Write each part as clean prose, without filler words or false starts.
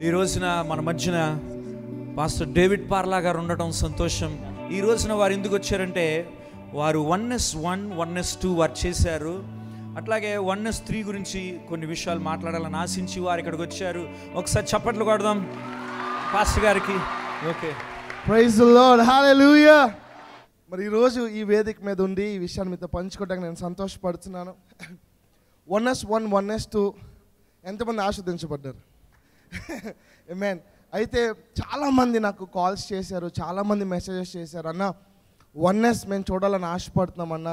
ఈ రోజున మన మధ్యన పాస్టర్ డేవిడ్ పార్లా గారు ఉండటం సంతోషం. ఈ రోజున వారు ఎందుకు వచ్చారంటే వారు 1S1 1S2 వారు చేశారు. అట్లాగే 1S3 గురించి కొన్ని విషయాలు మాట్లాడాలని ఆశించి వారు ఇక్కడికి వచ్చారు. ఒకసారి చప్పట్లు కొడదాం పాస్టర్ గారికి. ఓకే, ప్రైజ్ ది లార్డ్, హల్లెలూయా. మరి ఈరోజు ఈ వేదిక మీద ఉండి ఈ విషయాన్ని మీతో పంచుకోవడానికి నేను సంతోషపడుతున్నాను. 1S1 1S2 ఎంతమంది ఆస్వాదించబడ్డారు? ఆమేన్. అయితే చాలామంది నాకు కాల్స్ చేశారు, చాలామంది మెసేజెస్ చేశారు, అన్న 1S మేము చూడాలని ఆశపడుతున్నాం అన్న,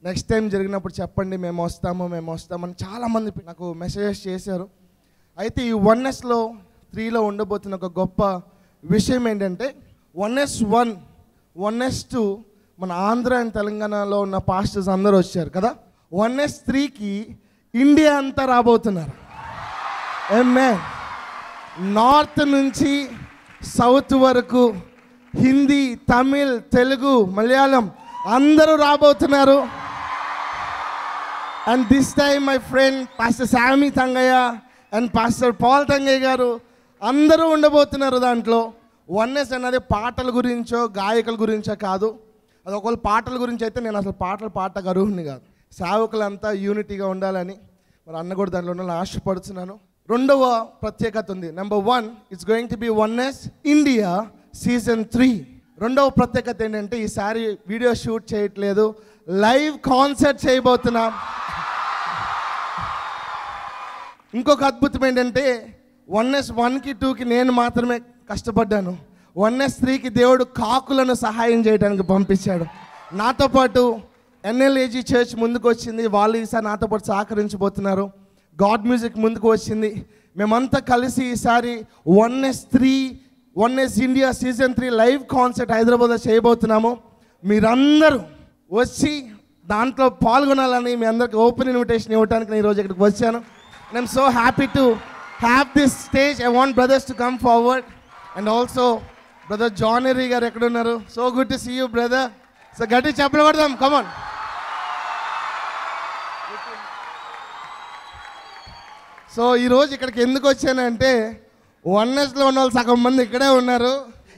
నెక్స్ట్ టైం జరిగినప్పుడు చెప్పండి, మేము వస్తామని చాలామంది నాకు మెసేజెస్ చేశారు. అయితే ఈ 1Sలో 3లో ఉండబోతున్న ఒక గొప్ప విషయం ఏంటంటే 1S1 1S2 మన ఆంధ్ర అండ్ తెలంగాణలో ఉన్న పాస్టర్స్ అందరూ వచ్చారు కదా. 1S3కి ఇండియా అంతా రాబోతున్నారు. ఆమేన్. నార్త్ నుంచి సౌత్ వరకు హిందీ, తమిళ్, తెలుగు, మలయాళం అందరూ రాబోతున్నారు. And this time my friend pastor Sami Thangaiah and pastor Paul Thangaiah garu అందరూ ఉండబోతున్నారు. దాంట్లో 1S అన్నది పాటల గురించో గాయకుల గురించో కాదు. అది ఒకవేళ పాటల గురించి అయితే నేను అసలు పాటలు పాడటానికి అర్హుని కాదు. సేవకులంతా యూనిటీగా ఉండాలని మరి అన్న కూడా దాంట్లో ఉండాలని ఆశపడుతున్నాను. రెండవ ప్రత్యేకత ఉంది. Number 1 it's going to be 1S India season 3. రెండవ ప్రత్యేకత ఏంటంటే ఈసారి వీడియో షూట్ చేయట్లేదు, లైవ్ కాన్సర్ట్ చేయబోతున్నాం. ఇంకొక అద్భుతం ఏంటంటే 1S1కి 2కి నేను మాత్రమే కష్టపడ్డాను. 1S3కి దేవుడు కాకులను సహాయం చేయడానికి పంపించాడు. నాతో పాటు NLAG చర్చ్ ముందుకు వచ్చింది, వాళ్ళు ఈసారి నాతో పాటు సహకరించబోతున్నారు. గాడ్ మ్యూజిక్ ముందుకు వచ్చింది. మేమంతా కలిసి ఈసారి 1S India season 3 live concert హైదరాబాద్లో చేయబోతున్నాము. మీరందరూ వచ్చి దాంట్లో పాల్గొనాలని మీ అందరికి ఓపెన్ ఇన్విటేషన్ ఇవ్వడానికి నేను ఈరోజు ఇక్కడికి వచ్చాను. I'm so happy to have this stage. I want brothers to come forward and also brother జానరీ గారు ఎక్కడ ఉన్నారు? So good to see you brother. సో గట్టి చెప్పలు కొడదాం, కమాన్. సో ఈరోజు ఇక్కడికి ఎందుకు వచ్చానంటే 1Sలో ఉన్న వాళ్ళు సగం మంది ఇక్కడే ఉన్నారు.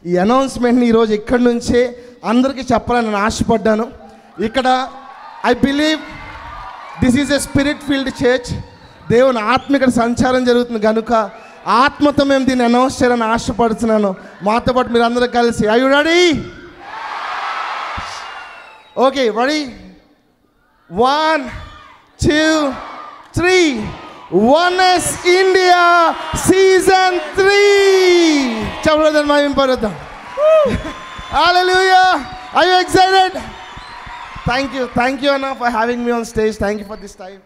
ఈ అనౌన్స్మెంట్ని ఈరోజు ఇక్కడి నుంచే అందరికీ చెప్పాలని నేను ఆశపడ్డాను. ఇక్కడ I believe this is a spirit field church. దేవుని ఆత్మ ఇక్కడ సంచారం జరుగుతుంది కనుక ఆత్మతో మేము దీన్ని అనౌన్స్ చేయాలని ఆశపడుతున్నాను. మాతో పాటు మీరు అందరూ కలిసి are you ready? Okay, ready? 1 2 3 1S India season 3. చెప్పలేదని మా ఇంపరుద్దాం. Hallelujah. Are you excited? Thank you అన్న for having me on stage. Thank you for this time.